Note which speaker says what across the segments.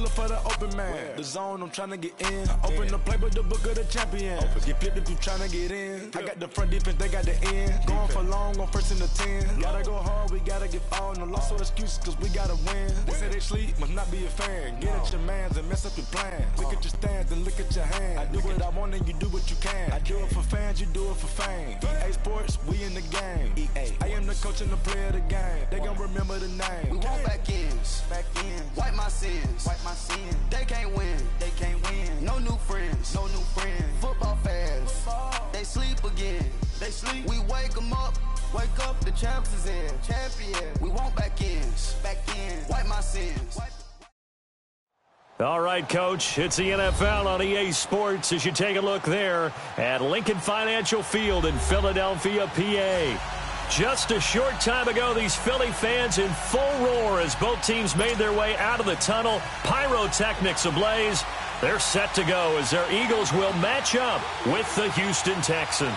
Speaker 1: look for the open man. The zone, I'm trying to get in. Open the playbook, the book of the champion. Get flipped if you trying to get in. I got the front defense, they got the end. Going for long, on first and the 10. Gotta go hard, we gotta give all. No loss or excuses, cause we gotta win. They say they sleep, must not be a fan. Get at your mans and mess up your plans. Look at your stance and look at your hands. I do what I want and you do what you can. I do it for fans, you do it for fame. EA Sports, we in the game. I am the coach and the player of the game. They gon' remember the name.
Speaker 2: We want back ends. Wipe my sins. They can't win. No new friends. Football fans. They sleep again. We wake them up. Wake up, the champs is in. Champion. We want back ends. Wipe my sins.
Speaker 3: All right, Coach, it's the NFL on EA Sports as you take a look there at Lincoln Financial Field in Philadelphia, PA. Just a short time ago, these Philly fans in full roar as both teams made their way out of the tunnel. Pyrotechnics ablaze. They're set to go as their Eagles will match up with the Houston Texans.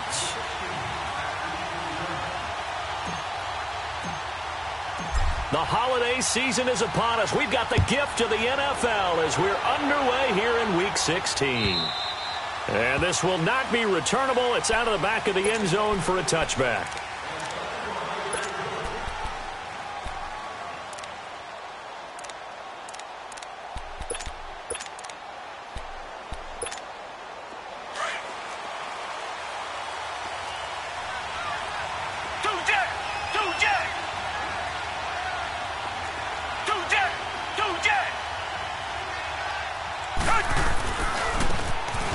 Speaker 3: The holiday season is upon us. We've got the gift of the NFL as we're underway here in Week 16. And this will not be returnable. It's out of the back of the end zone for a touchback.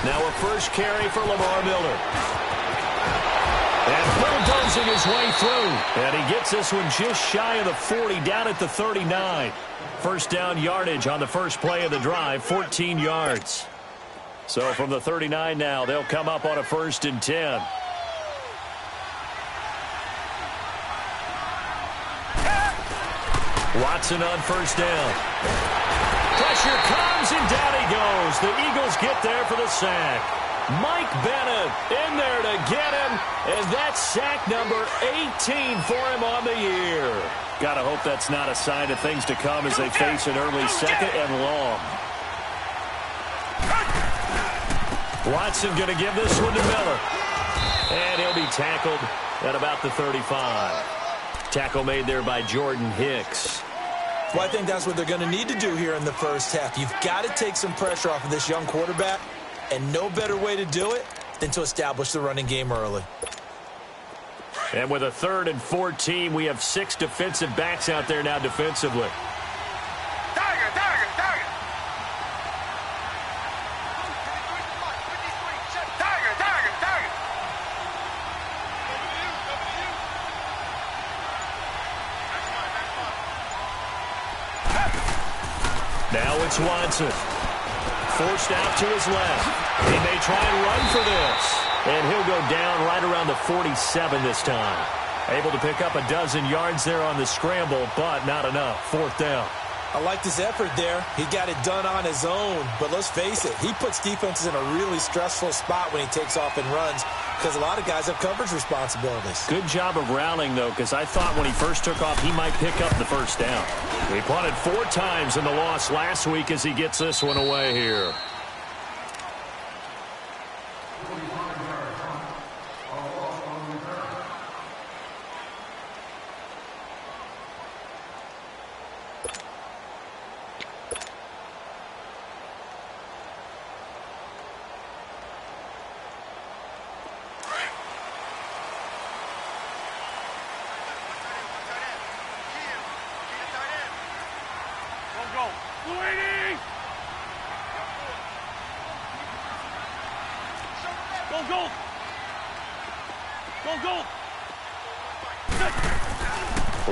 Speaker 3: Now a first carry for Lamar Miller. And bulldozing his way through. And he gets this one just shy of the 40, down at the 39. First down yardage on the first play of the drive, 14 yards. So from the 39 now, they'll come up on a 1st and 10. Watson on first down. Pressure comes, and down he goes. The Eagles get there for the sack. Mike Bennett in there to get him, and that's sack number 18 for him on the year. Gotta hope that's not a sign of things to come as they face an early second and long. Watson gonna give this one to Miller. And he'll be tackled at about the 35. Tackle made there by Jordan Hicks.
Speaker 4: Well, I think that's what they're going to need to do here in the first half. You've got to take some pressure off of this young quarterback, and no better way to do it than to establish the running game early.
Speaker 3: And with a 3rd and 14, we have 6 defensive backs out there now defensively. Now it's Watson. Forced out to his left. He may try and run for this. And he'll go down right around the 47 this time. Able to pick up a dozen yards there on the scramble, but not enough. 4th down.
Speaker 4: I like this effort there. He got it done on his own. But let's face it, he puts defenses in a really stressful spot when he takes off and runs because a lot of guys have coverage responsibilities.
Speaker 3: Good job of rallying, though, because I thought when he first took off, he might pick up the first down. He punted 4 times in the loss last week as he gets this one away here.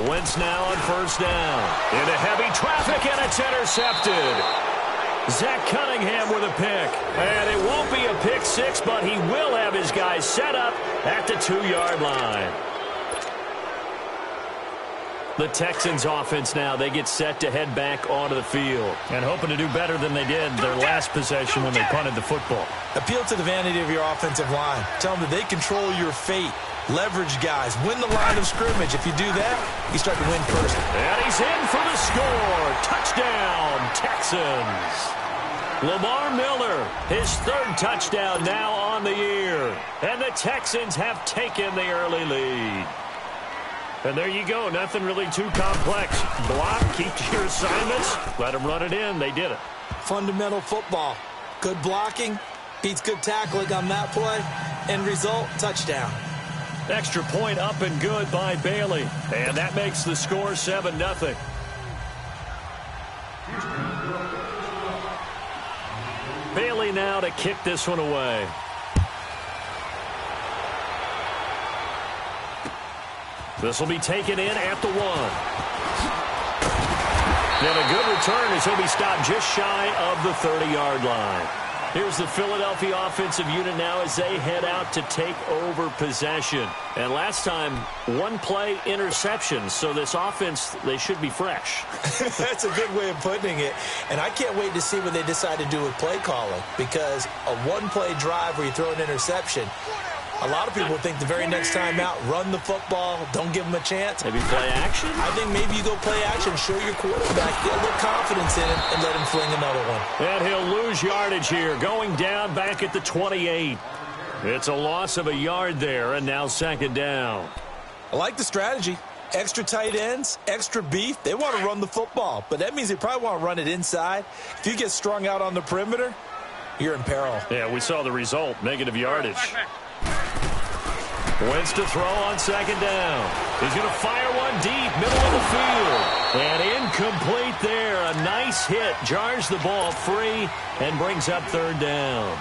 Speaker 3: Wentz now on first down. Into heavy traffic, and it's intercepted. Zach Cunningham with a pick. And it won't be a pick six, but he will have his guys set up at the 2-yard line. The Texans offense now, they get set to head back onto the field. And hoping to do better than they did their last possession when they punted the football.
Speaker 4: Appeal to the vanity of your offensive line. Tell them that they control your fate. Leverage guys. Win the line of scrimmage. If you do that, you start to win first.
Speaker 3: And he's in for the score. Touchdown. Touchdown, Texans. Lamar Miller, his third touchdown now on the year. And the Texans have taken the early lead. And there you go. Nothing really too complex. Block, keep to your assignments, let them run it in. They did it.
Speaker 4: Fundamental football. Good blocking beats good tackling on that play. End result, touchdown.
Speaker 3: Extra point up and good by Bailey. And that makes the score 7-0. Bailey now to kick this one away. This will be taken in at the 1. And a good return as he'll be stopped just shy of the 30-yard line. Here's the Philadelphia offensive unit now as they head out to take over possession. And last time, one play interception. So this offense, they should be fresh.
Speaker 4: That's a good way of putting it. And I can't wait to see what they decide to do with play calling. Because a one-play drive where you throw an interception, a lot of people think the very next time out, run the football, don't give them a chance.
Speaker 3: Maybe play action?
Speaker 4: I think maybe you go play action, show your quarterback, get a little confidence in him, and let him fling another one.
Speaker 3: And he'll lose yardage here, going down back at the 28. It's a loss of a yard there, and now second down.
Speaker 4: I like the strategy. Extra tight ends, extra beef. They want to run the football, but that means they probably want to run it inside. If you get strung out on the perimeter, you're in peril.
Speaker 3: Yeah, we saw the result, negative yardage. Wentz to throw on second down. He's going to fire one deep, middle of the field. And incomplete there. A nice hit. Jars the ball free and brings up third down.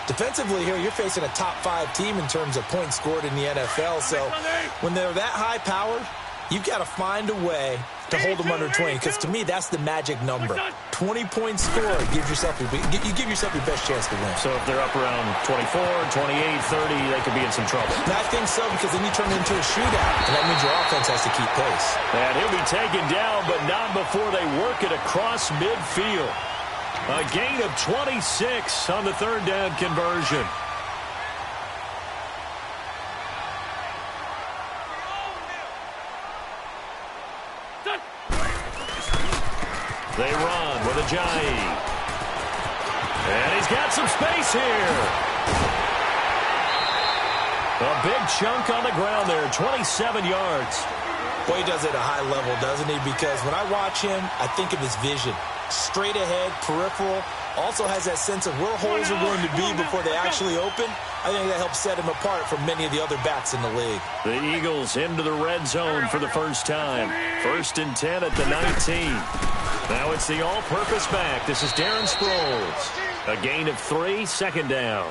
Speaker 4: Defensively here, you're facing a top-5 team in terms of points scored in the NFL. So when they're that high-powered, you've got to find a way to hold them under 20. Because to me, that's the magic number. 20-point score gives yourself you give yourself your best chance to win.
Speaker 3: So if they're up around 24, 28, 30, they could be in some trouble.
Speaker 4: I think so, because then you turn it into a shootout, and that means your offense has to keep pace.
Speaker 3: And he'll be taken down, but not before they work it across midfield. A gain of 26 on the third down conversion. They run with Ajayi. And he's got some space here. A big chunk on the ground there, 27 yards.
Speaker 4: Boy, he does it at a high level, doesn't he? Because when I watch him, I think of his vision. Straight ahead, peripheral. Also has that sense of where holes are going to be before they actually open. I think that helps set him apart from many of the other backs in the league.
Speaker 3: The Eagles into the red zone for the first time. 1st and 10 at the 19. Now it's the all-purpose back. This is Darren Sproles. A gain of 3, second down.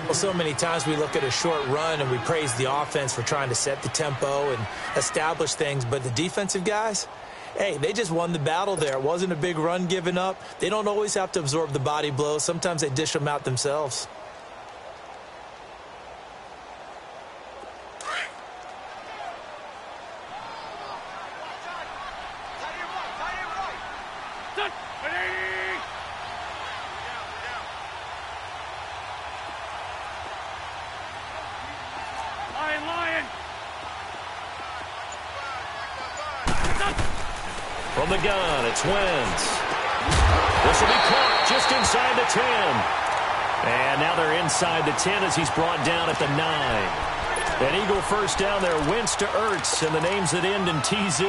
Speaker 4: Well, so many times we look at a short run and we praise the offense for trying to set the tempo and establish things. But the defensive guys, hey, they just won the battle there. It wasn't a big run given up. They don't always have to absorb the body blows. Sometimes they dish them out themselves.
Speaker 3: From the gun, it's Wentz. This will be caught just inside the 10. And now they're inside the 10 as he's brought down at the 9. An Eagle first down there, Wentz to Ertz, and the names that end in TZ.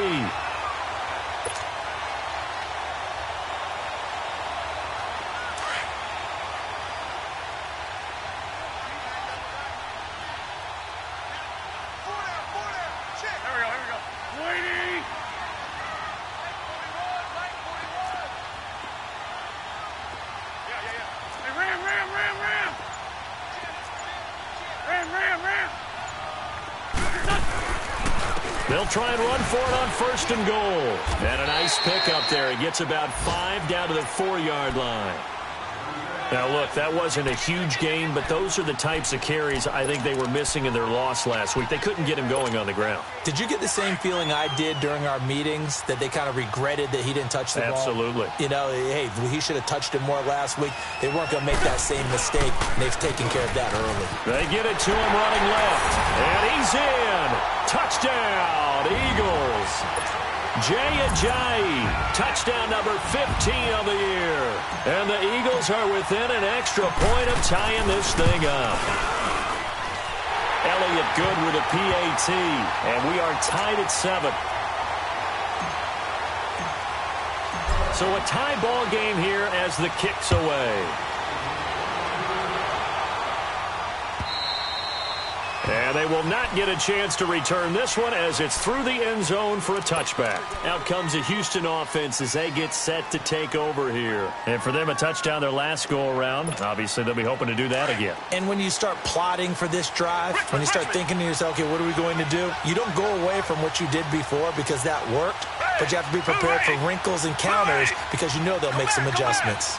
Speaker 3: They'll try and run for it on 1st and goal. And a nice pickup there. He gets about 5 down to the 4-yard line. Now, look, that wasn't a huge gain, but those are the types of carries I think they were missing in their loss last week. They couldn't get him going on the ground.
Speaker 4: Did you get the same feeling I did during our meetings, that they kind of regretted that he didn't touch the ball?
Speaker 3: Absolutely.
Speaker 4: You know, hey, he should have touched it more last week. They weren't going to make that same mistake. They've taken care of that early.
Speaker 3: They get it to him running left. And he's in. Touchdown, Eagles. Jay Ajayi touchdown number 15 of the year. And the Eagles are within an extra point of tying this thing up. Elliott good with a PAT, and we are tied at 7. So a tie ball game here as the kick's away. And they will not get a chance to return this one as it's through the end zone for a touchback. Out comes the Houston offense as they get set to take over here. And for them, a touchdown their last go-around. Obviously, they'll be hoping to do that again.
Speaker 4: And when you start plotting for this drive, when you start thinking to yourself, okay, what are we going to do? You don't go away from what you did before because that worked, but you have to be prepared for wrinkles and counters because you know they'll make some adjustments.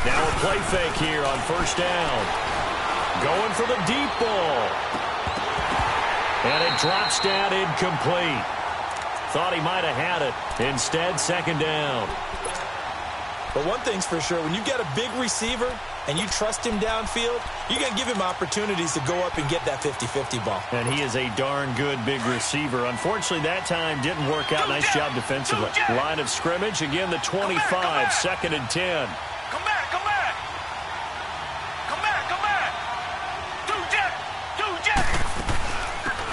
Speaker 3: Now a play fake here on first down. Going for the deep ball. And it drops down incomplete. Thought he might have had it. Instead, second down.
Speaker 4: But one thing's for sure, when you got a big receiver and you trust him downfield, you're going to give him opportunities to go up and get that 50-50 ball.
Speaker 3: And he is a darn good big receiver. Unfortunately, that time didn't work out. Nice job defensively. Line of scrimmage, again, the 25, second and 10.
Speaker 5: Come back.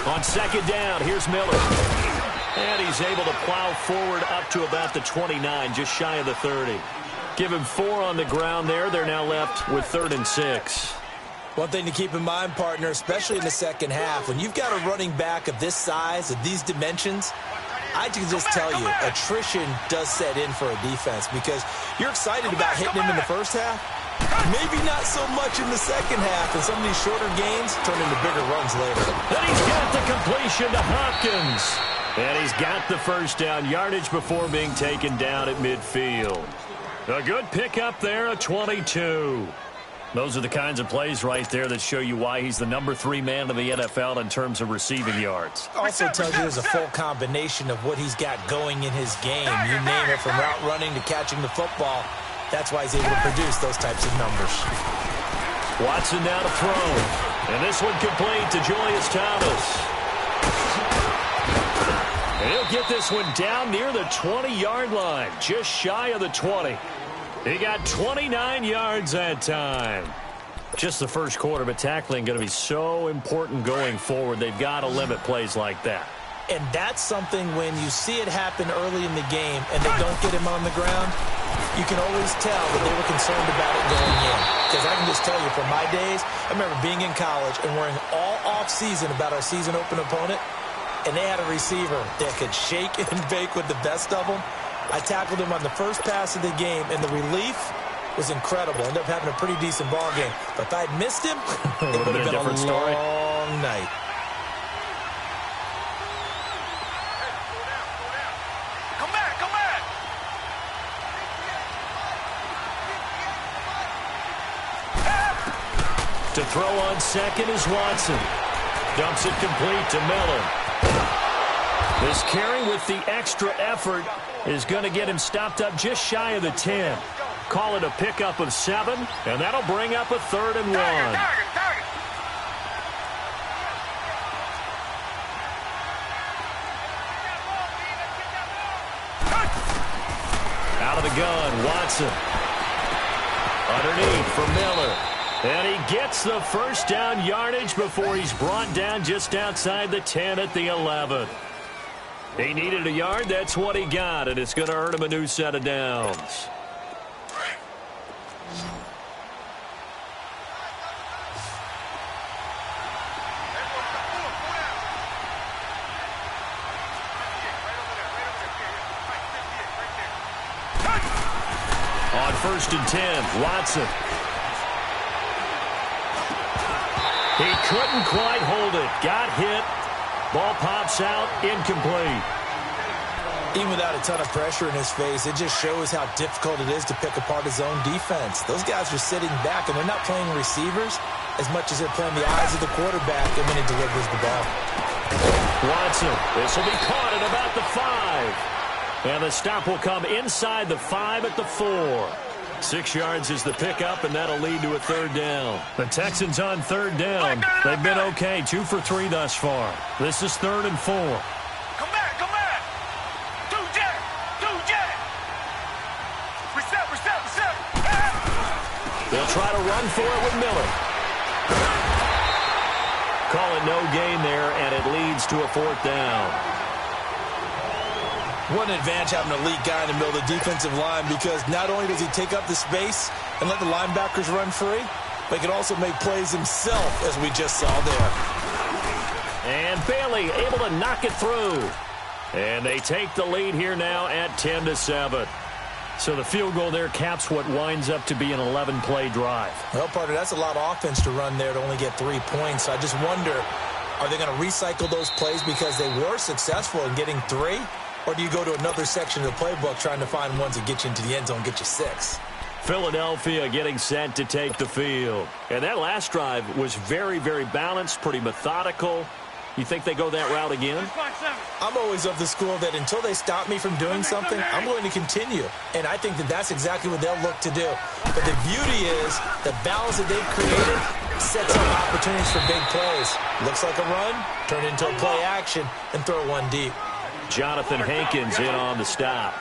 Speaker 3: On second down, here's Miller. And he's able to plow forward up to about the 29, just shy of the 30. Give him 4 on the ground there. They're now left with 3rd and 6.
Speaker 4: One thing to keep in mind, partner, especially in the second half, when you've got a running back of this size, of these dimensions, I can just tell you, attrition does set in for a defense because you're excited about hitting him in the first half. Maybe not so much in the second half, and some of these shorter gains turn into bigger runs later.
Speaker 3: Then he's got the completion to Hopkins. And he's got the first down, yardage before being taken down at midfield. A good pickup there, a 22. Those are the kinds of plays right there that show you why he's the number 3 man in the NFL in terms of receiving yards.
Speaker 4: Also tells you there's a full combination of what he's got going in his game. You name it, from route running to catching the football. That's why he's able to produce those types of numbers.
Speaker 3: Watson now to throw. And this one complete to Julius Thomas. And he'll get this one down near the 20-yard line, just shy of the 20. He got 29 yards that time. Just the first quarter, but tackling going to be so important going forward. They've got to limit plays like that.
Speaker 4: And that's something when you see it happen early in the game and they don't get him on the ground, you can always tell that they were concerned about it going in. Because I can just tell you from my days, I remember being in college and worrying all off-season about our season open opponent, and they had a receiver that could shake and bake with the best of them. I tackled him on the first pass of the game, and the relief was incredible. Ended up having a pretty decent ball game. But if I'd missed him, it would have been a
Speaker 3: different story.
Speaker 4: long night.
Speaker 3: To throw on second is Watson. Dumps it complete to Miller. This carry with the extra effort is going to get him stopped up just shy of the 10. Call it a pickup of 7, and that'll bring up a 3rd and 1. Out of the gun, Watson. Underneath for Miller. And he gets the first down yardage before he's brought down just outside the 10 at the 11. He needed a yard. That's what he got, and it's going to earn him a new set of downs. On 1st and 10, Watson. He couldn't quite hold it. Got hit. Ball pops out. Incomplete.
Speaker 4: Even without a ton of pressure in his face, it just shows how difficult it is to pick apart his own defense. Those guys are sitting back, and they're not playing receivers as much as they're playing the eyes of the quarterback, and when he delivers the ball.
Speaker 3: Watson. This will be caught at about the 5. And the stop will come inside the 5 at the 4. 6 yards is the pickup, and that'll lead to a third down. The Texans on third down. They've been okay, 2 for 3 thus far. This is 3rd and 4.
Speaker 1: Come back, come back. Two jet. Reset.
Speaker 3: They'll try to run for it with Miller. Call it no gain there, and it leads to a 4th down.
Speaker 4: What an advantage having an elite guy in the middle of the defensive line, because not only does he take up the space and let the linebackers run free, but he can also make plays himself, as we just saw there.
Speaker 3: And Bailey able to knock it through. And they take the lead here now at 10-7. So the field goal there caps what winds up to be an 11-play drive.
Speaker 4: Well, partner, that's a lot of offense to run there to only get 3 points. I just wonder, are they going to recycle those plays because they were successful in getting 3? Or do you go to another section of the playbook trying to find ones that get you into the end zone and get you 6?
Speaker 3: Philadelphia getting set to take the field. And that last drive was very, very balanced, pretty methodical. You think they go that route again?
Speaker 4: I'm always of the school that until they stop me from doing something, I'm going to continue. And I think that that's exactly what they'll look to do. But the beauty is the balance that they've created sets up opportunities for big plays. Looks like a run, turn it into a play action, and throw one deep.
Speaker 3: Jonathan Hankins in on the stop.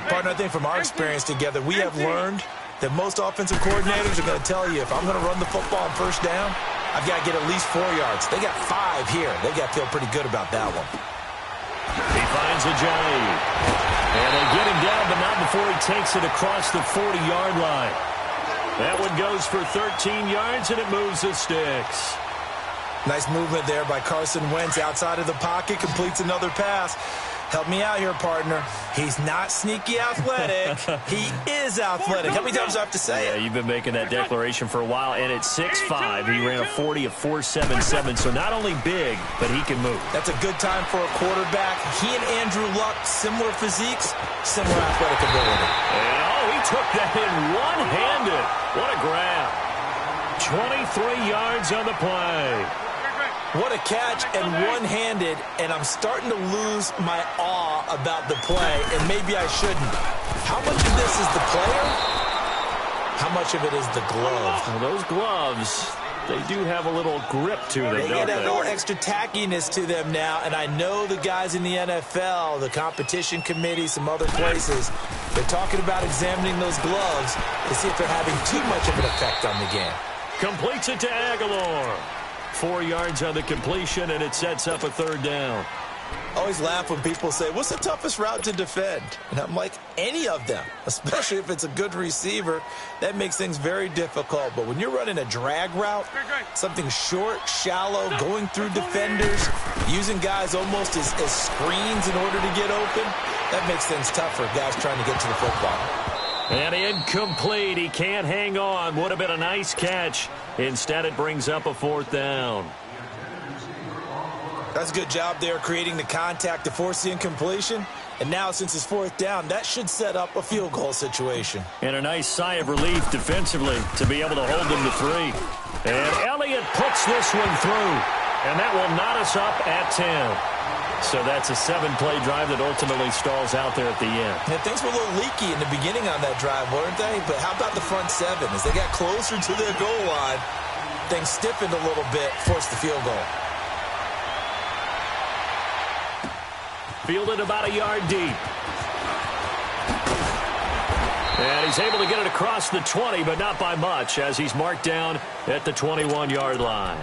Speaker 4: Partner, I think from our experience together, we have learned that most offensive coordinators are going to tell you, if I'm going to run the football on first down, I've got to get at least 4 yards. They got 5 here. They got to feel pretty good about that one.
Speaker 3: He finds Ajayi. And they get him down, but not before he takes it across the 40-yard line. That one goes for 13 yards, and it moves the sticks.
Speaker 4: Nice movement there by Carson Wentz outside of the pocket, completes another pass. Help me out here, partner. He's not sneaky athletic. He is athletic. How many times do I have to say it?
Speaker 3: Yeah, you've been making that declaration for a while, and at 6'5", he ran a 40 of 4.77, so not only big, but he can move.
Speaker 4: That's a good time for a quarterback. He and Andrew Luck, similar physiques, similar athletic ability.
Speaker 3: And, he took that in one-handed. What a grab. 23 yards on the play.
Speaker 4: What a catch, and one-handed, and I'm starting to lose my awe about the play, and maybe I shouldn't. How much of this is the player? How much of it is the glove?
Speaker 3: Well, those gloves, they do have a little grip to them,
Speaker 4: They
Speaker 3: don't
Speaker 4: get a
Speaker 3: they?
Speaker 4: little extra tackiness to them now, and I know the guys in the NFL, the competition committee, some other places, they're talking about examining those gloves to see if they're having too much of an effect on the game.
Speaker 3: Completes it to Aguilar. 4 yards on the completion, and it sets up a third down.
Speaker 4: I always laugh when people say, what's the toughest route to defend? And I'm like, any of them, especially if it's a good receiver. That makes things very difficult. But when you're running a drag route, something short, shallow, going through defenders, using guys almost as screens in order to get open, that makes things tough for guys trying to get to the football.
Speaker 3: And incomplete. He can't hang on. Would have been a nice catch. Instead, it brings up a 4th down.
Speaker 4: That's a good job there creating the contact to force the incompletion. And now, since it's 4th down, that should set up a field goal situation.
Speaker 3: And a nice sigh of relief defensively to be able to hold them to 3. And Elliott puts this one through. And that will knot us up at 10. So that's a 7-play drive that ultimately stalls out there at the end.
Speaker 4: Yeah, things were a little leaky in the beginning on that drive, weren't they? But how about the front 7? As they got closer to their goal line, things stiffened a little bit, forced the field goal.
Speaker 3: Fielded about a yard deep. And he's able to get it across the 20, but not by much, as he's marked down at the 21-yard line.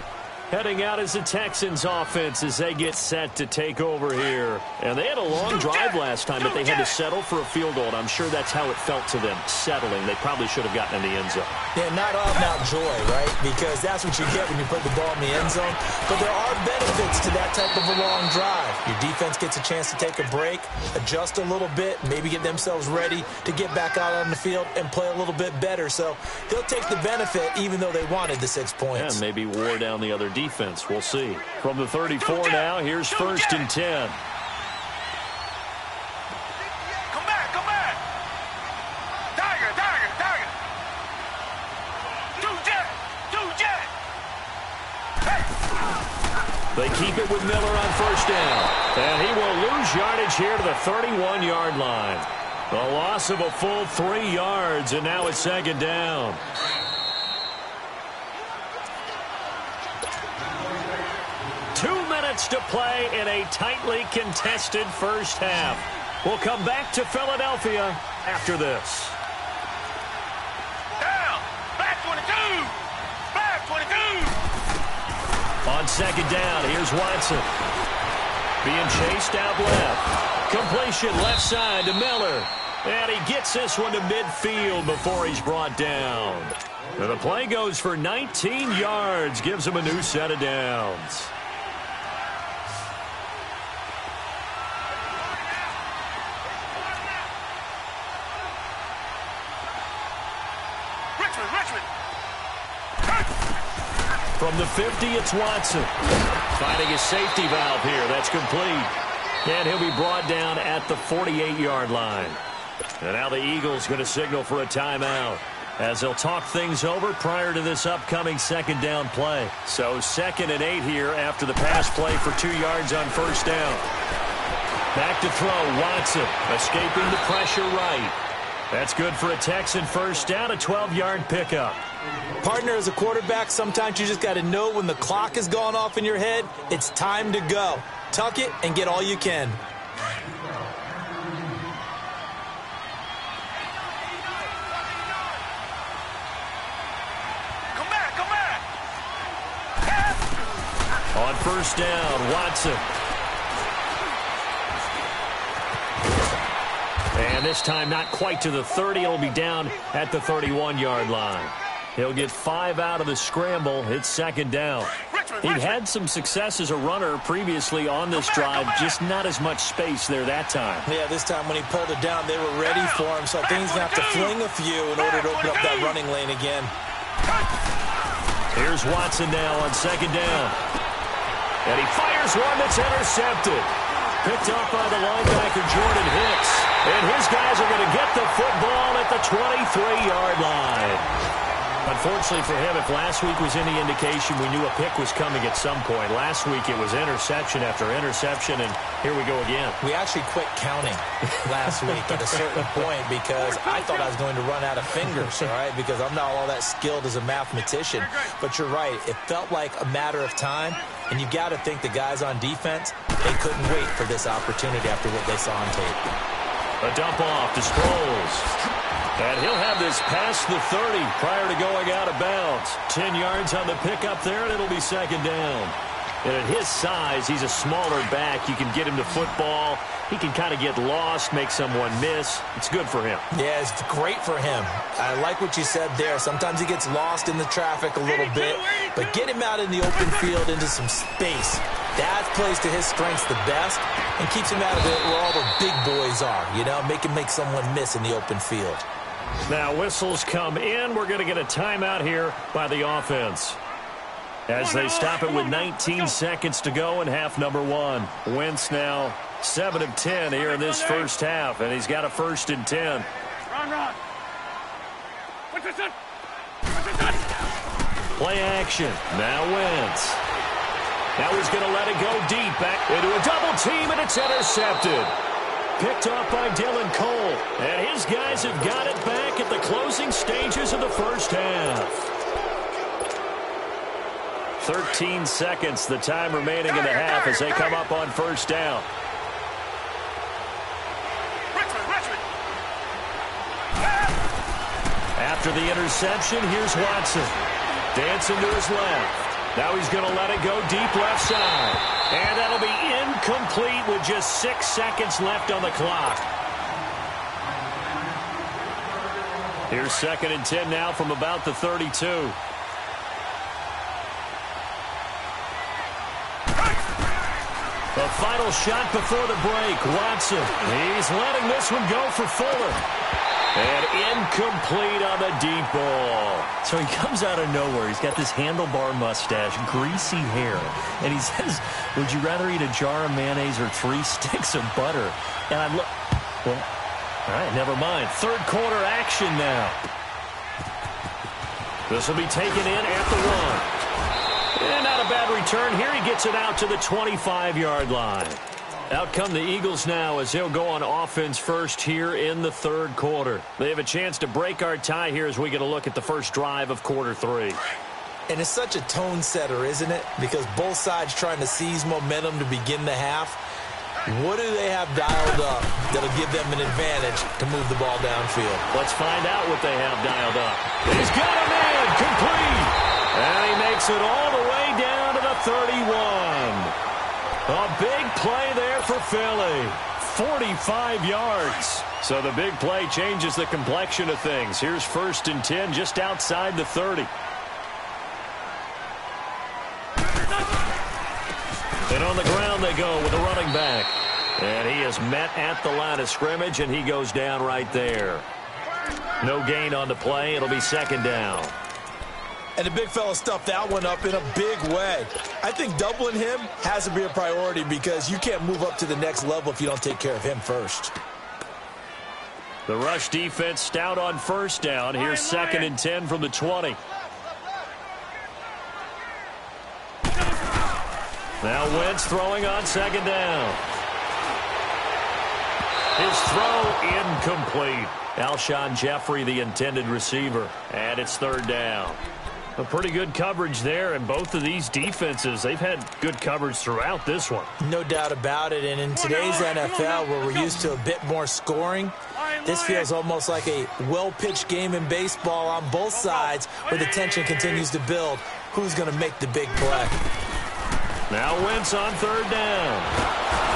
Speaker 3: Heading out as the Texans offense as they get set to take over here. And they had a long drive last time, but they had to settle for a field goal. And I'm sure that's how it felt to them, settling. They probably should have gotten in the end zone.
Speaker 4: Yeah, not all about joy, right? Because that's what you get when you put the ball in the end zone. But there are benefits to that type of a long drive. Your defense gets a chance to take a break, adjust a little bit, maybe get themselves ready to get back out on the field and play a little bit better. So they'll take the benefit even though they wanted the 6 points.
Speaker 3: And maybe wore down the other defense. We'll see. From the 34 now, here's 1st and 10.
Speaker 1: Come back. Tiger. Two jet. Hey.
Speaker 3: They keep it with Miller on 1st down. And he will lose yardage here to the 31-yard line. A loss of a full 3 yards, and now it's second down. To play in a tightly contested first half. We'll come back to Philadelphia after this.
Speaker 5: Down! Back 22! Back 22!
Speaker 3: On second down, here's Watson. Being chased out left. Completion left side to Miller. And he gets this one to midfield before he's brought down. And the play goes for 19 yards. Gives him a new set of downs. From the 50, it's Watson. Finding his safety valve here. That's complete. And he'll be brought down at the 48-yard line. And now the Eagles going to signal for a timeout as they'll talk things over prior to this upcoming second down play. So 2nd and 8 here after the pass play for 2 yards on first down. Back to throw, Watson escaping the pressure right. That's good for a Texan first down, a 12-yard pickup.
Speaker 4: Partner, as a quarterback, sometimes you just got to know when the clock has gone off in your head, it's time to go. Tuck it and get all you can.
Speaker 5: Come back!
Speaker 3: On first down, Watson. And this time not quite to the 30. It'll be down at the 31-yard line. He'll get 5 out of the scramble. It's second down. He'd had some success as a runner previously on this drive, just not as much space there that time.
Speaker 4: Yeah, this time when he pulled it down, they were ready for him, so I think he's going to have to fling a few in order to open up that running lane again.
Speaker 3: Here's Watson now on second down. And he fires one that's intercepted. Picked up by the linebacker, Jordan Hicks. And his guys are going to get the football at the 23-yard line. Unfortunately for him, if last week was any indication, we knew a pick was coming at some point. Last week it was interception after interception, and here we go again.
Speaker 4: We actually quit counting last week at a certain point because I thought I was going to run out of fingers, all right, because I'm not all that skilled as a mathematician. But you're right. It felt like a matter of time, and you got to think the guys on defense, they couldn't wait for this opportunity after what they saw on tape.
Speaker 3: A dump off to Sproles. And he'll have this past the 30 prior to going out of bounds. 10 yards on the pickup there, and it'll be second down. And at his size, he's a smaller back. You can get him to football. He can kind of get lost, make someone miss. It's good for him.
Speaker 4: Yeah, it's great for him. I like what you said there. Sometimes he gets lost in the traffic a little bit, but get him out in the open field into some space. That plays to his strengths the best and keeps him out of it where all the big boys are, you know, make someone miss in the open field.
Speaker 3: Now whistles come in. We're going to get a timeout here by the offense as they stop it with 19 seconds to go in half number 1. Wentz now 7 of 10 here in this first half, and he's got a 1st and 10.
Speaker 5: Run.
Speaker 3: Play action. Now Wentz. Now he's going to let it go deep back into a double team, and it's intercepted. Picked off by Dylan Cole. And his guys have got it back at the closing stages of the first half. 13 seconds, the time remaining in the half as they come up on first down. After the interception, here's Watson. Dancing to his left. Now he's going to let it go deep left side. And that'll be incomplete with just 6 seconds left on the clock. Here's 2nd and 10 now from about the 32. The final shot before the break. Watson. He's letting this one go for Fuller. And incomplete on the deep ball. So he comes out of nowhere. He's got this handlebar mustache, greasy hair. And he says, would you rather eat a jar of mayonnaise or 3 sticks of butter? And I look, well, all right, never mind. Third quarter action now. This will be taken in at the 1. And not a bad return here. He gets it out to the 25-yard line. Out come the Eagles now as they'll go on offense first here in the third quarter. They have a chance to break our tie here as we get a look at the first drive of quarter 3.
Speaker 4: And it's such a tone setter, isn't it? Because both sides trying to seize momentum to begin the half. What do they have dialed up that'll give them an advantage to move the ball downfield?
Speaker 3: Let's find out what they have dialed up. He's got him in, complete. And he makes it all the way down to the 31. A big play there for Philly. 45 yards. So the big play changes the complexion of things. Here's 1st and 10 just outside the 30. And on the ground they go with a running back. And he is met at the line of scrimmage, and he goes down right there. No gain on the play. It'll be 2nd down.
Speaker 4: And the big fella stuffed that one up in a big way. I think doubling him has to be a priority because you can't move up to the next level if you don't take care of him first.
Speaker 3: The rush defense stout on 1st down. Here's 2nd and 10 from the 20. Now Wentz throwing on 2nd down. His throw incomplete. Alshon Jeffrey, the intended receiver. And it's 3rd down. A pretty good coverage there, and both of these defenses, they've had good coverage throughout this one.
Speaker 4: No doubt about it, and in today's NFL, where we're used to a bit more scoring, this feels almost like a well-pitched game in baseball on both sides, where the tension continues to build. Who's going to make the big play?
Speaker 3: Now Wentz on 3rd down.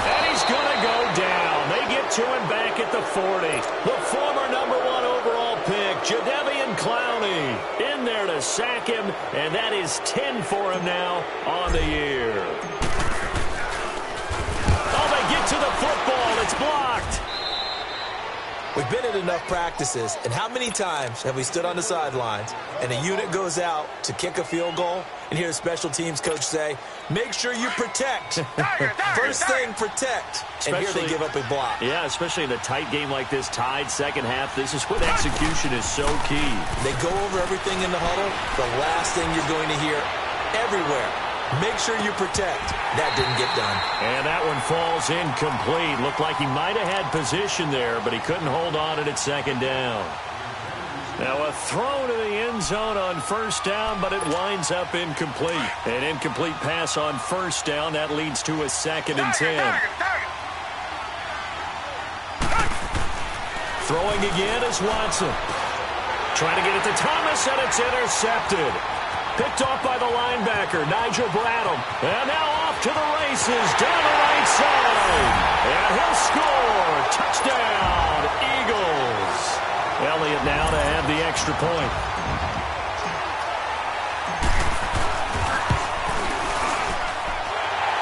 Speaker 3: And he's going to go down. They get to him back at the 40. The former number 1 overall pick, Jadeveon Clowney, in there to sack him, and that is 10 for him now on the year. Oh, they get to the football. It's blocked.
Speaker 4: We've been in enough practices, and how many times have we stood on the sidelines and a unit goes out to kick a field goal and hear a special teams coach say, make sure you protect. First thing, protect. And here they give up a block.
Speaker 3: Yeah, especially in a tight game like this, tied 2nd half. This is when execution is so key.
Speaker 4: They go over everything in the huddle. The last thing you're going to hear everywhere, make sure you protect. That didn't get done.
Speaker 3: And that one falls incomplete. Looked like he might have had position there, but he couldn't hold on it at 2nd down. Now a throw to the end zone on 1st down, but it winds up incomplete. An incomplete pass on 1st down. That leads to a 2nd and 10. Throwing again is Watson. Trying to get it to Thomas, and it's intercepted. Picked off by the linebacker, Nigel Bradham. And now off to the races, down the right side. And he'll score. Touchdown, Eagles. Elliott now to have the extra point.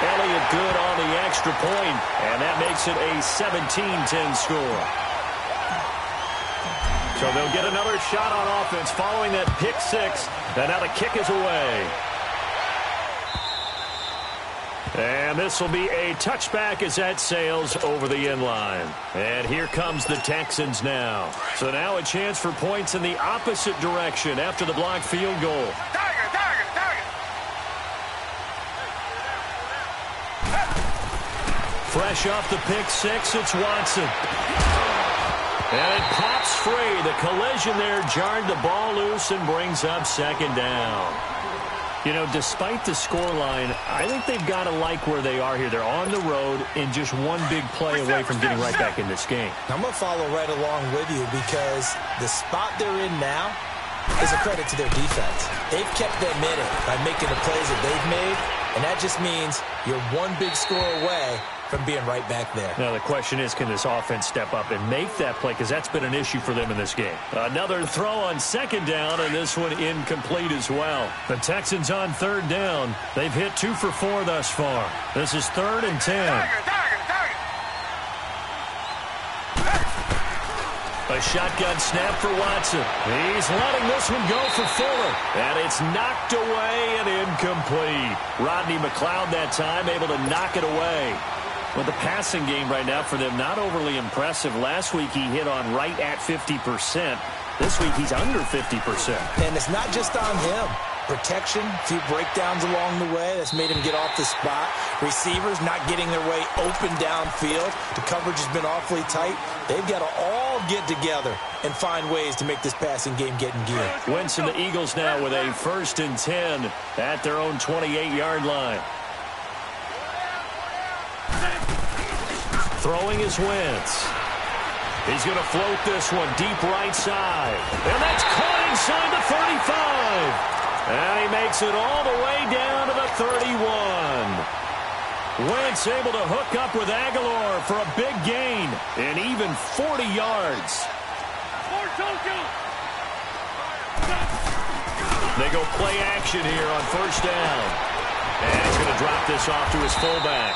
Speaker 3: Elliott good on the extra point, and that makes it a 17-10 score. So they'll get another shot on offense following that pick 6. And now the kick is away. And this will be a touchback as that sails over the end line. And here comes the Texans now. So now a chance for points in the opposite direction after the blocked field goal. Fresh off the pick 6, it's Watson. And it pops free. The collision there jarred the ball loose and brings up 2nd down. You know, despite the scoreline, I think they've got to like where they are here. They're on the road and just one big play away from getting right back in this game.
Speaker 4: I'm going to follow right along with you because the spot they're in now is a credit to their defense. They've kept them in it by making the plays that they've made, and that just means you're one big score away from being right back there.
Speaker 3: Now the question is, can this offense step up and make that play? Because that's been an issue for them in this game. Another throw on 2nd down, and this one incomplete as well. The Texans on 3rd down. They've hit 2 for 4 thus far. This is 3rd and 10. A shotgun snap for Watson. He's letting this one go for Fuller. And it's knocked away and incomplete. Rodney McLeod that time able to knock it away. Well, the passing game right now for them, not overly impressive. Last week he hit on right at 50%. This week he's under 50%.
Speaker 4: And it's not just on him. protection, a few breakdowns along the way. That's made him get off the spot. Receivers not getting their way open downfield. The coverage has been awfully tight. They've got to all get together and find ways to make this passing game get in gear.
Speaker 3: Wentz and the Eagles now with a 1st and 10 at their own 28-yard line. Throwing is Wentz. He's going to float this one deep right side. And that's caught inside the 35. And he makes it all the way down to the 31. Wentz able to hook up with Aguilar for a big gain and even 40 yards. They go play action here on 1st down. And he's going to drop this off to his fullback.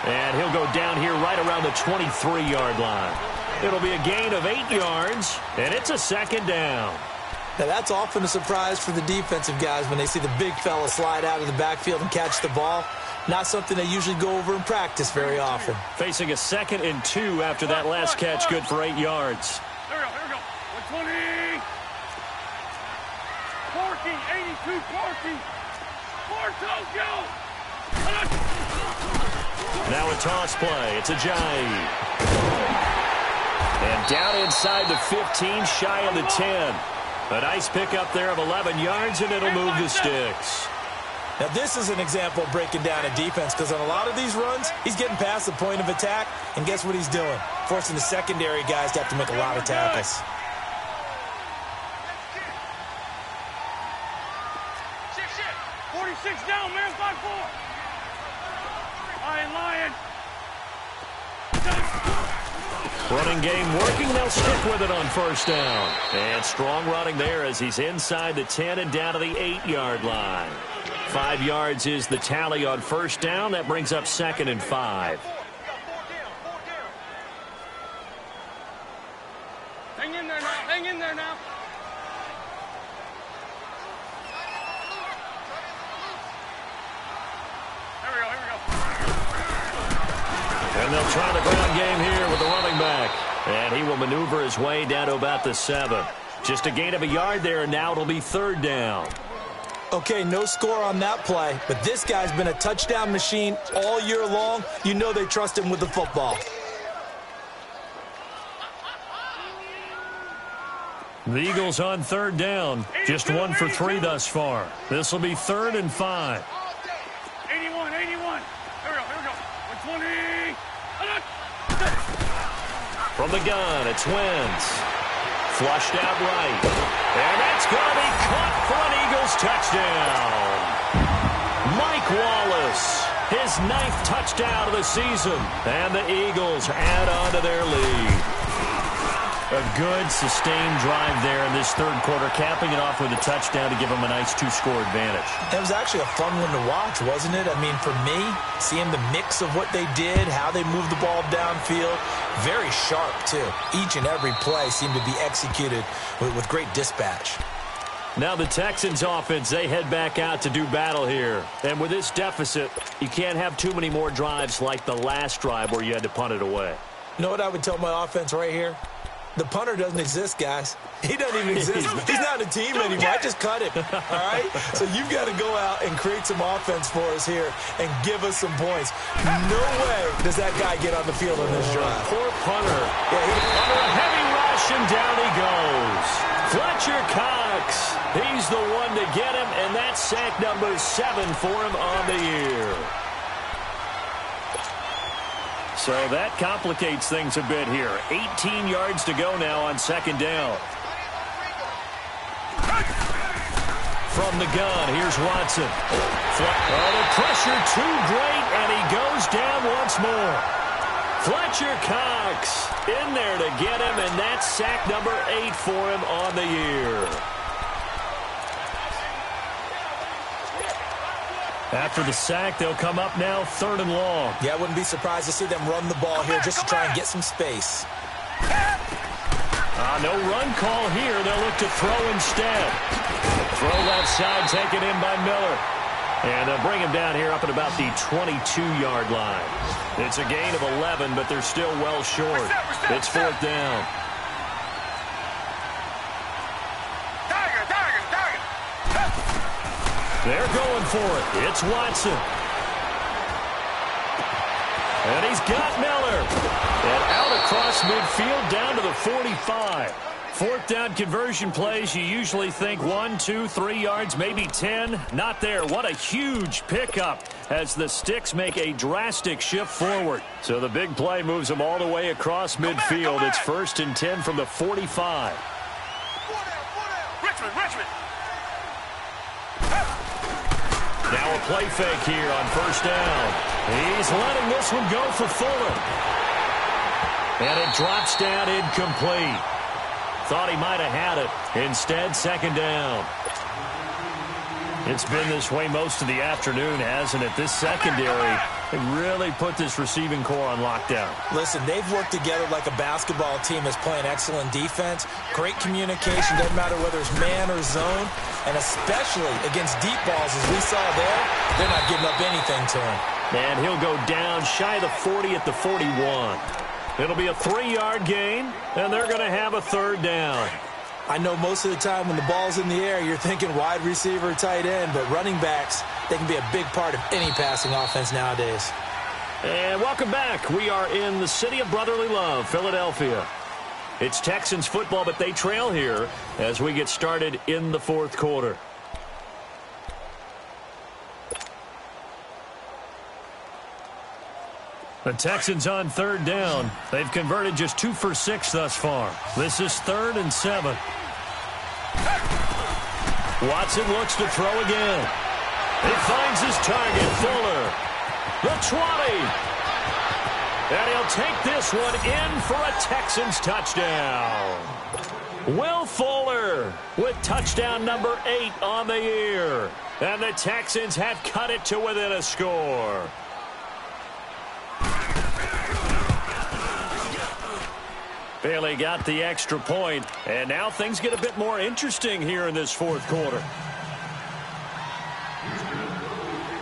Speaker 3: And he'll go down here right around the 23-yard line. It'll be a gain of 8 yards, and it's a 2nd down.
Speaker 4: Now, that's often a surprise for the defensive guys when they see the big fella slide out of the backfield and catch the ball. Not something they usually go over in practice very often.
Speaker 3: Facing a 2nd and 2 after that last catch, good for 8 yards.
Speaker 5: Here we go. 120. Parking, 82, parking. Tokyo.
Speaker 3: Now a toss play. It's a Ajayi. And down inside the 15, shy of the 10. A nice pickup there of 11 yards, and it'll move the sticks.
Speaker 4: Now, this is an example of breaking down a defense because on a lot of these runs, he's getting past the point of attack, and guess what he's doing? Forcing the secondary guys to have to make a lot of tackles.
Speaker 5: 46 down, man, 5-4. Lion.
Speaker 3: Running game working. They'll stick with it on 1st down. And strong running there as he's inside the 10 and down to the 8-yard line. 5 yards is the tally on 1st down. That brings up 2nd and 5.
Speaker 5: Hang in there now. Hang in there now. Here we go.
Speaker 3: And they'll try the ground game here with the running back. And he will maneuver his way down to about the 7. Just a gain of a yard there, and now it'll be 3rd down.
Speaker 4: Okay, no score on that play, but this guy's been a touchdown machine all year long. You know they trust him with the football.
Speaker 3: The Eagles on 3rd down. Just 1 for 3 thus far. This will be 3rd and 5.
Speaker 5: 81. Here we go. 120.
Speaker 3: From the gun, it's Wentz. Flushed out right. And that's going to be caught for an Eagles touchdown. Mike Wallace, his 9th touchdown of the season. And the Eagles add on to their lead. A good, sustained drive there in this 3rd quarter, capping it off with a touchdown to give them a nice 2-score advantage.
Speaker 4: It was actually a fun one to watch, wasn't it? I mean, for me, seeing the mix of what they did, how they moved the ball downfield, very sharp, too. Each and every play seemed to be executed with great dispatch.
Speaker 3: Now the Texans offense, they head back out to do battle here. And with this deficit, you can't have too many more drives like the last drive where you had to punt it away.
Speaker 4: You know what I would tell my offense right here? The punter doesn't exist, guys. He doesn't even exist. He's not a team anymore. I just cut him, all right? So you've got to go out and create some offense for us here and give us some points. No way does that guy get on the field on this drive.
Speaker 3: Poor punter.
Speaker 4: Yeah,
Speaker 3: under a heavy rush, and down he goes. Fletcher Cox, he's the one to get him, and that's sack number 7 for him on the year. So that complicates things a bit here. 18 yards to go now on 2nd down. From the gun, here's Watson. The pressure too great, and he goes down once more. Fletcher Cox in there to get him, and that's sack number 8 for him on the year. After the sack, they'll come up now 3rd and long.
Speaker 4: Yeah, I wouldn't be surprised to see them run the ball here just to try and get some space.
Speaker 3: No run call here. They'll look to throw instead. Throw left side taken in by Miller. And they'll bring him down here up at about the 22-yard line. It's a gain of 11, but they're still well short. It's 4th down. They're going for it. It's Watson. And he's got Miller. And out across midfield down to the 45. Fourth down conversion plays, you usually think 1, 2, 3 yards, maybe 10. Not there. What a huge pickup as the Sticks make a drastic shift forward. So the big play moves them all the way across midfield. It's 1st and 10 from the 45.
Speaker 5: Richmond.
Speaker 3: Now a play fake here on 1st down. He's letting this one go for Fuller. And it drops down incomplete. Thought he might have had it. Instead, 2nd down. It's been this way most of the afternoon, hasn't it? This secondary, they really put this receiving core on lockdown.
Speaker 4: Listen, they've worked together like a basketball team that's playing excellent defense. Great communication, doesn't matter whether it's man or zone. And especially against deep balls, as we saw there, they're not giving up anything to him.
Speaker 3: And he'll go down shy of the 40 at the 41. It'll be a 3-yard gain, and they're going to have a 3rd down.
Speaker 4: I know most of the time when the ball's in the air, you're thinking wide receiver, tight end, but running backs, they can be a big part of any passing offense nowadays.
Speaker 3: And welcome back. We are in the city of brotherly love, Philadelphia. It's Texans football, but they trail here as we get started in the 4th quarter. The Texans on 3rd down. They've converted just 2 for 6 thus far. This is 3rd and 7. Watson looks to throw again. He finds his target, Fuller. The 20. And he'll take this one in for a Texans touchdown. Will Fuller with touchdown number 8 on the year. And the Texans have cut it to within a score. Bailey got the extra point, and now things get a bit more interesting here in this 4th quarter.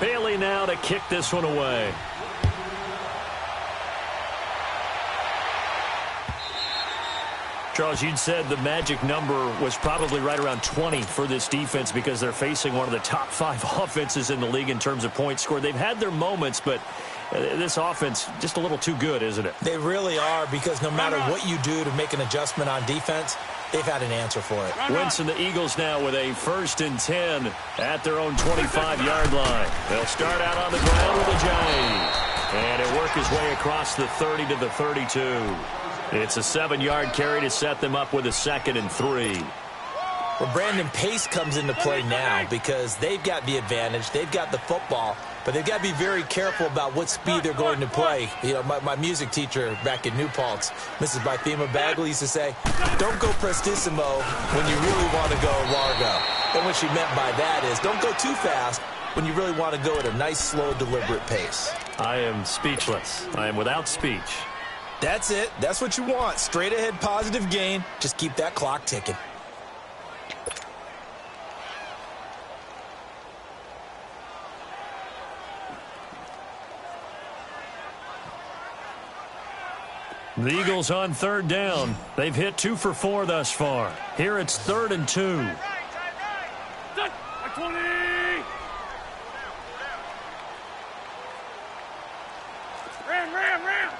Speaker 3: Bailey now to kick this one away. Charles, you'd said the magic number was probably right around 20 for this defense because they're facing one of the top 5 offenses in the league in terms of points scored. They've had their moments, but this offense just a little too good, isn't it?
Speaker 4: They really are, because no matter what you do to make an adjustment on defense, they've had an answer for it.
Speaker 3: Wentz and the Eagles now with a 1st and 10 at their own 25-yard line. They'll start out on the ground with a jive. And he'll work his way across the 30 to the 32. It's a 7-yard carry to set them up with a 2nd and 3.
Speaker 4: Well, Brandon, pace comes into play now because they've got the advantage. They've got the football, but they've got to be very careful about what speed they're going to play. You know, my music teacher back in New Paltz, Mrs. Bythema Bagley, used to say, don't go prestissimo when you really want to go largo. And what she meant by that is don't go too fast when you really want to go at a nice, slow, deliberate pace.
Speaker 3: I am speechless. I am without speech.
Speaker 4: That's it. That's what you want. Straight ahead, positive gain. Just keep that clock ticking.
Speaker 3: The Eagles on 3rd down. They've hit 2 for 4 thus far. Here it's 3rd and 2.
Speaker 5: Ram.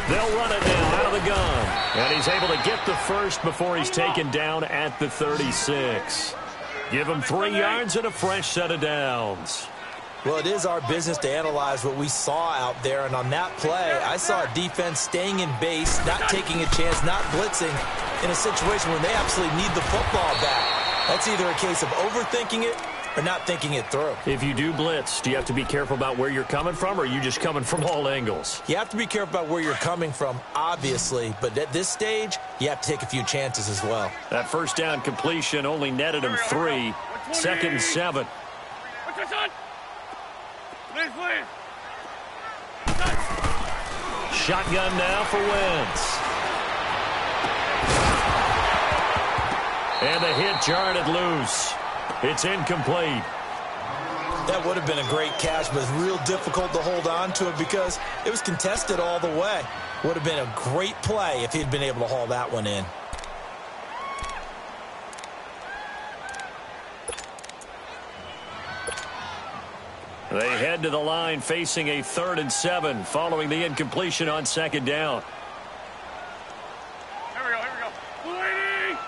Speaker 3: They'll run it now out of the gun. And he's able to get the first before he's taken down at the 36. Give him 3 yards and a fresh set of downs.
Speaker 4: Well, it is our business to analyze what we saw out there, and on that play, I saw a defense staying in base, not taking a chance, not blitzing, in a situation when they absolutely need the football back. That's either a case of overthinking it or not thinking it through.
Speaker 3: If you do blitz, do you have to be careful about where you're coming from, or are you just coming from all angles?
Speaker 4: You have to be careful about where you're coming from, obviously, but at this stage, you have to take a few chances as well.
Speaker 3: That first down completion only netted him 3. 2nd and 7. Shotgun now for Wentz. And the hit jarred it loose. It's incomplete.
Speaker 4: That would have been a great catch, but it's real difficult to hold on to it because it was contested all the way. Would have been a great play if he'd been able to haul that one in.
Speaker 3: They head to the line facing a 3rd and 7 following the incompletion on 2nd down.
Speaker 5: Here we go. Blue 80!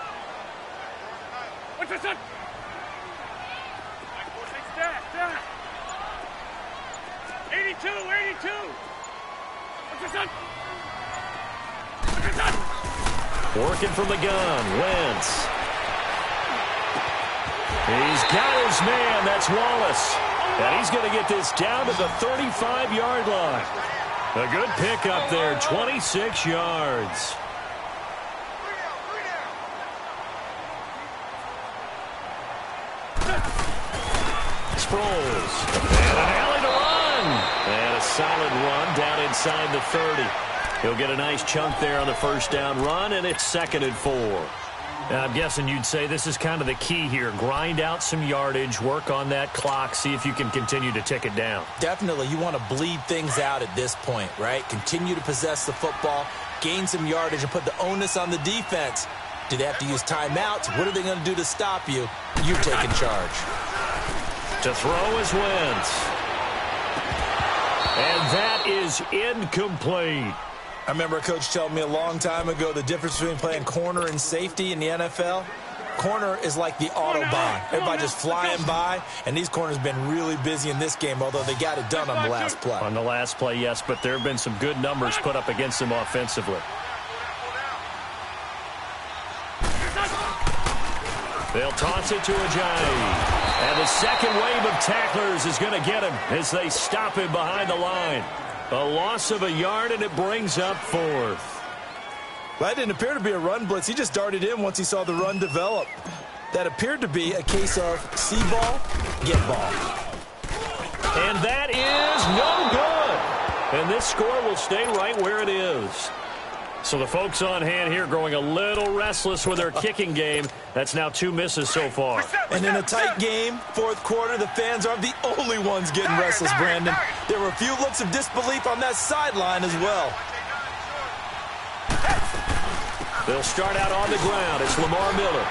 Speaker 5: What's this one? Stat. 82! What's this one?
Speaker 3: Working from the gun, Wentz. He's got his man, that's Wallace. And he's going to get this down to the 35-yard line. A good pickup there, 26 yards. Sproles. And an alley to run. And a solid run down inside the 30. He'll get a nice chunk there on the 1st down run, and it's 2nd and 4. I'm guessing you'd say this is kind of the key here. Grind out some yardage, work on that clock, see if you can continue to tick it down.
Speaker 4: Definitely. You want to bleed things out at this point, right? Continue to possess the football, gain some yardage, and put the onus on the defense. Do they have to use timeouts? What are they going to do to stop you? You're taking charge.
Speaker 3: To throw is Wentz. And that is incomplete.
Speaker 4: I remember a coach telling me a long time ago the difference between playing corner and safety in the NFL. Corner is like the Autobahn. Everybody just flying by, and these corners have been really busy in this game, although they got it done on the last play.
Speaker 3: On the last play, yes, but there have been some good numbers put up against them offensively. They'll toss it to Ajayi. And the second wave of tacklers is going to get him as they stop him behind the line. A loss of a yard, and it brings up 4th.
Speaker 4: That didn't appear to be a run blitz. He just darted in once he saw the run develop. That appeared to be a case of see ball, get ball.
Speaker 3: And that is no good. And this score will stay right where it is. So the folks on hand here growing a little restless with their kicking game. That's now 2 misses so far.
Speaker 4: And in a tight game, 4th quarter, the fans aren't the only ones getting restless, Brandon. There were a few looks of disbelief on that sideline as well.
Speaker 3: They'll start out on the ground. It's Lamar Miller.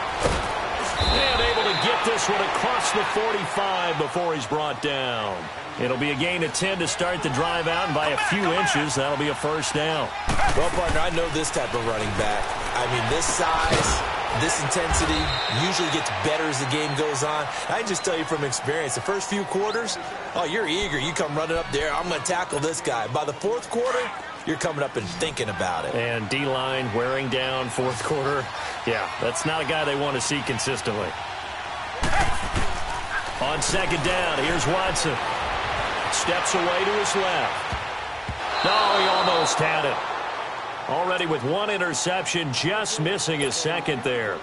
Speaker 3: And able to get this one across the 45 before he's brought down. It'll be a gain of 10 to start the drive out, and by a few inches, that'll be a 1st down.
Speaker 4: Well, partner, I know this type of running back. I mean, this size, this intensity usually gets better as the game goes on. I can just tell you from experience, the first few quarters, oh, you're eager. You come running up there, I'm going to tackle this guy. By the 4th quarter, you're coming up and thinking about it.
Speaker 3: And D-line wearing down 4th quarter. Yeah, that's not a guy they want to see consistently. On 2nd down, here's Watson. Steps away to his left. Oh, he almost had it. Already with 1 interception, just missing his 2nd there.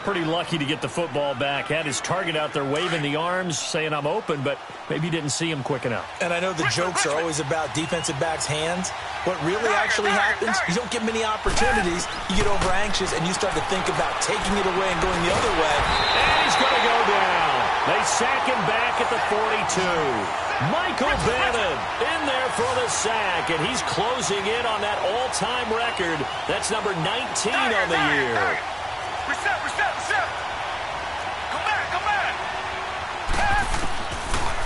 Speaker 3: Pretty lucky to get the football back. Had his target out there waving the arms, saying I'm open, but maybe didn't see him quick enough.
Speaker 4: And I know the jokes are always about defensive backs' hands. What really actually happens, you don't get many opportunities. You get over anxious, and you start to think about taking it away and going the other way.
Speaker 3: And he's going to go down. They sack him back at the 42. Michael Bannon in there for the sack, and he's closing in on that all-time record. That's number 19 on the year.
Speaker 5: Reset. Come back.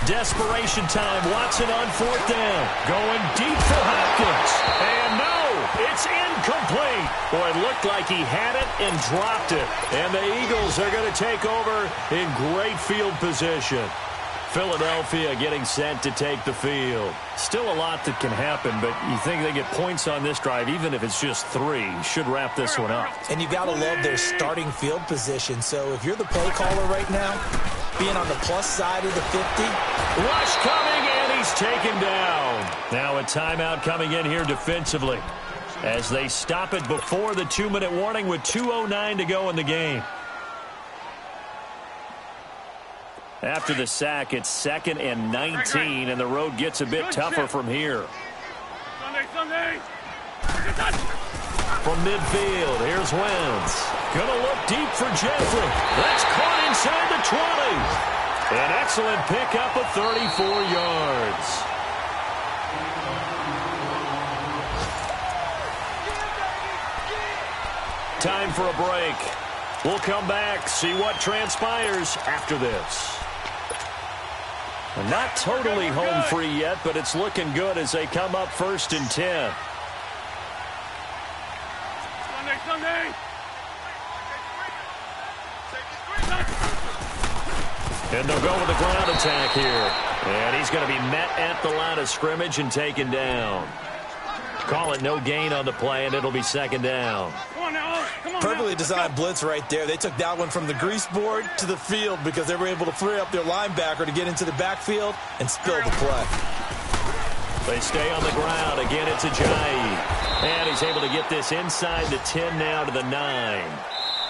Speaker 3: Desperation time. Watson on 4th down. Going deep for Hopkins. And no, it's incomplete. Boy, it looked like he had it and dropped it. And the Eagles are going to take over in great field position. Philadelphia getting set to take the field. Still a lot that can happen, but you think they get points on this drive, even if it's just 3. Should wrap this one up.
Speaker 4: And you got to love their starting field position. So if you're the play caller right now, being on the plus side of the 50.
Speaker 3: Rush coming, and he's taken down. Now a timeout coming in here defensively as they stop it before the 2-minute warning with 2:09 to go in the game. After the sack, it's 2nd and 19, and the road gets a bit tougher from here.
Speaker 5: Sunday.
Speaker 3: From midfield, here's Wentz. Gonna look deep for Jeffrey. That's caught inside the 20. An excellent pickup of 34 yards. Time for a break. We'll come back, see what transpires after this. Not totally home free yet, but it's looking good as they come up 1st and 10.
Speaker 5: Sunday.
Speaker 3: And they'll go with the ground attack here. And he's going to be met at the line of scrimmage and taken down. Call it no gain on the play, and it'll be 2nd down.
Speaker 5: Come on now. Come on.
Speaker 4: Perfectly designed blitz right there. They took that one from the grease board to the field because they were able to free up their linebacker to get into the backfield and spill the play.
Speaker 3: They stay on the ground. Again, it's Ajayi. And he's able to get this inside the 10 now to the 9.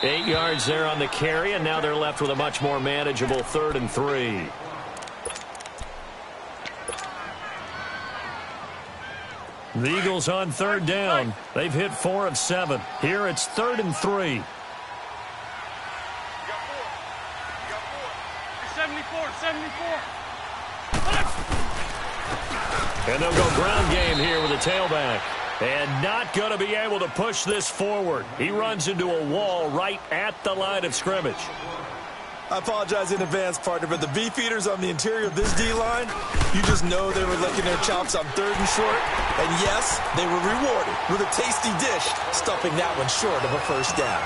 Speaker 3: 8 yards there on the carry, and now they're left with a much more manageable 3rd and 3. The Eagles on 3rd down. They've hit 4 of 7. Here it's 3rd and 3.
Speaker 5: 74.
Speaker 3: And they'll go ground game here with a tailback. And not going to be able to push this forward. He runs into a wall right at the line of scrimmage.
Speaker 4: I apologize in advance, partner, but the beefeaters on the interior of this D-line, you just know they were licking their chops on 3rd and short. And yes, they were rewarded with a tasty dish, stuffing that one short of a 1st down.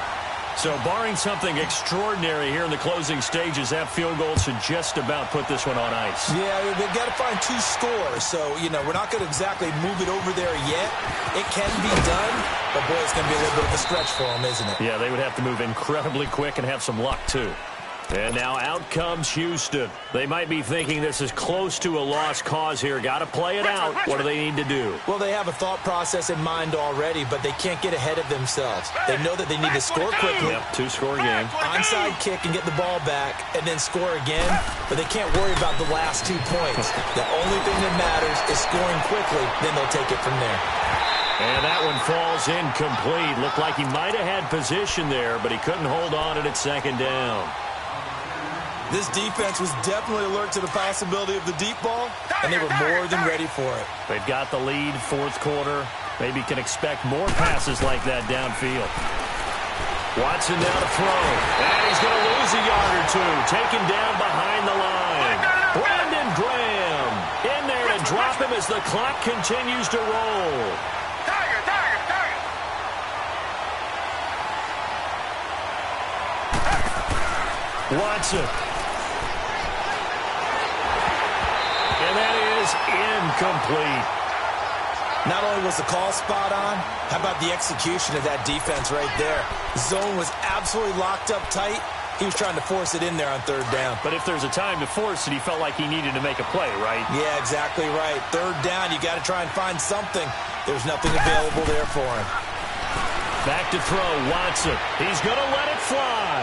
Speaker 3: So barring something extraordinary here in the closing stages, that field goal should just about put this one on ice.
Speaker 4: Yeah, they've got to find 2 scores. So, we're not going to exactly move it over there yet. It can be done, but boy, it's going to be a little bit of a stretch for them, isn't it?
Speaker 3: Yeah, they would have to move incredibly quick and have some luck, too. And now out comes Houston. They might be thinking this is close to a lost cause here. Got to play it out. What do they need to do?
Speaker 4: Well, they have a thought process in mind already, but they can't get ahead of themselves. They know that they need to score quickly.
Speaker 3: Yep, 2-score game.
Speaker 4: Onside kick and get the ball back and then score again, but they can't worry about the last 2 points. The only thing that matters is scoring quickly, then they'll take it from there.
Speaker 3: And that one falls incomplete. Looked like he might have had position there, but he couldn't hold on to it at 2nd down.
Speaker 4: This defense was definitely alert to the possibility of the deep ball, and they were more than ready for it.
Speaker 3: They've got the lead, 4th quarter. Maybe can expect more passes like that downfield. Watson now to throw. And he's going to lose a yard or 2. Taken down behind the line. Brandon Graham in there to drop him as the clock continues to roll. Watson. And that is incomplete.
Speaker 4: Not only was the call spot on, how about the execution of that defense right there? Zone was absolutely locked up tight. He was trying to force it in there on 3rd down.
Speaker 3: But if there's a time to force it, he felt like he needed to make a play, right?
Speaker 4: Yeah, exactly right. 3rd down, you got to try and find something. There's nothing available there for him.
Speaker 3: Back to throw, Watson. He's going to let it fly.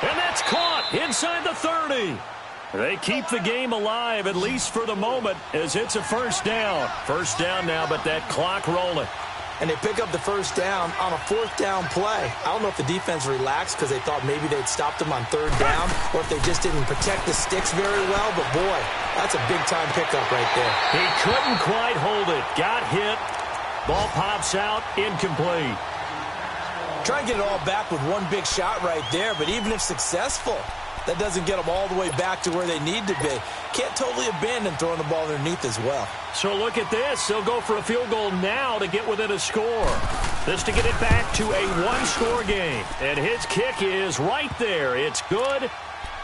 Speaker 3: And that's caught inside the 30. They keep the game alive, at least for the moment, as it's a 1st down. 1st down now, but that clock rolling.
Speaker 4: And they pick up the 1st down on a 4th down play. I don't know if the defense relaxed because they thought maybe they'd stopped them on 3rd down, or if they just didn't protect the sticks very well. But, boy, that's a big-time pickup right there.
Speaker 3: He couldn't quite hold it. Got hit. Ball pops out, incomplete.
Speaker 4: Try and get it all back with one big shot right there, but even if successful, that doesn't get them all the way back to where they need to be. Can't totally abandon throwing the ball underneath as well.
Speaker 3: So look at this. They'll go for a field goal now to get within a score. This to get it back to a 1-score game. And his kick is right there. It's good.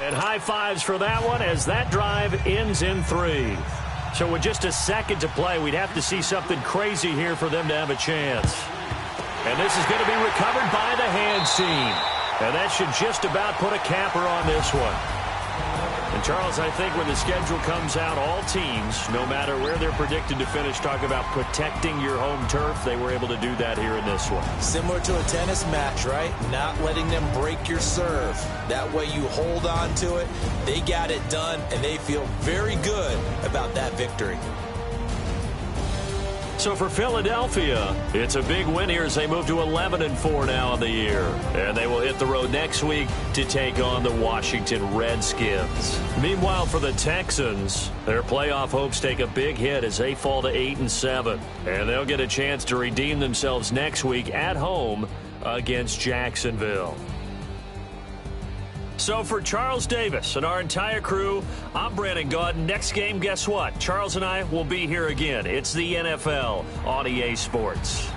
Speaker 3: And high fives for that one as that drive ends in 3. So with just a second to play, we'd have to see something crazy here for them to have a chance. And this is going to be recovered by the hands team. And that should just about put a capper on this one. And, Charles, I think when the schedule comes out, all teams, no matter where they're predicted to finish, talk about protecting your home turf. They were able to do that here in this one.
Speaker 4: Similar to a tennis match, right? Not letting them break your serve. That way you hold on to it. They got it done, and they feel very good about that victory.
Speaker 3: So for Philadelphia, it's a big win here as they move to 11-4 now on the year. And they will hit the road next week to take on the Washington Redskins. Meanwhile, for the Texans, their playoff hopes take a big hit as they fall to 8-7. And they'll get a chance to redeem themselves next week at home against Jacksonville. So for Charles Davis and our entire crew, I'm Brandon Gaudin. Next game, guess what? Charles and I will be here again. It's the NFL on EA Sports.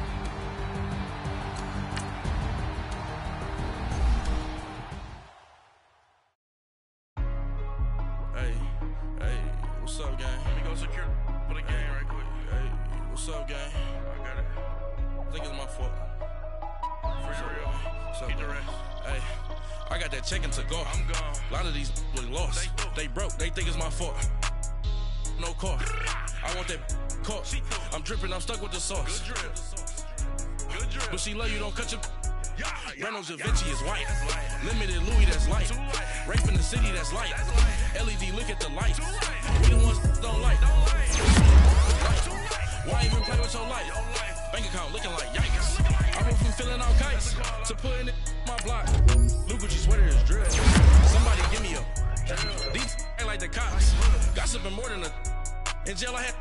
Speaker 6: Hey, what's up, gang? Let me go secure for the game right quick. Hey, what's up, gang? I got it. I think it's my fault. For real. What's up, hey, I got that chicken to go. I'm gone. A lot of these really lost. They broke. They think it's my fault. No car. I want that caught. I'm dripping. I'm stuck with the sauce. Good drip. But she love you. Don't cut your. Reynolds Da Vinci is white. Limited Louis, that's light. Rape in the city, that's light. LED, look at the light. We the ones don't like. Why even play with your life? Bank account looking like yikes. I went from filling out kites to putting it in my block. Blue Gucci sweater is drip. Somebody give me a. These ain't like the cops. Gossiping more than a. In jail I had.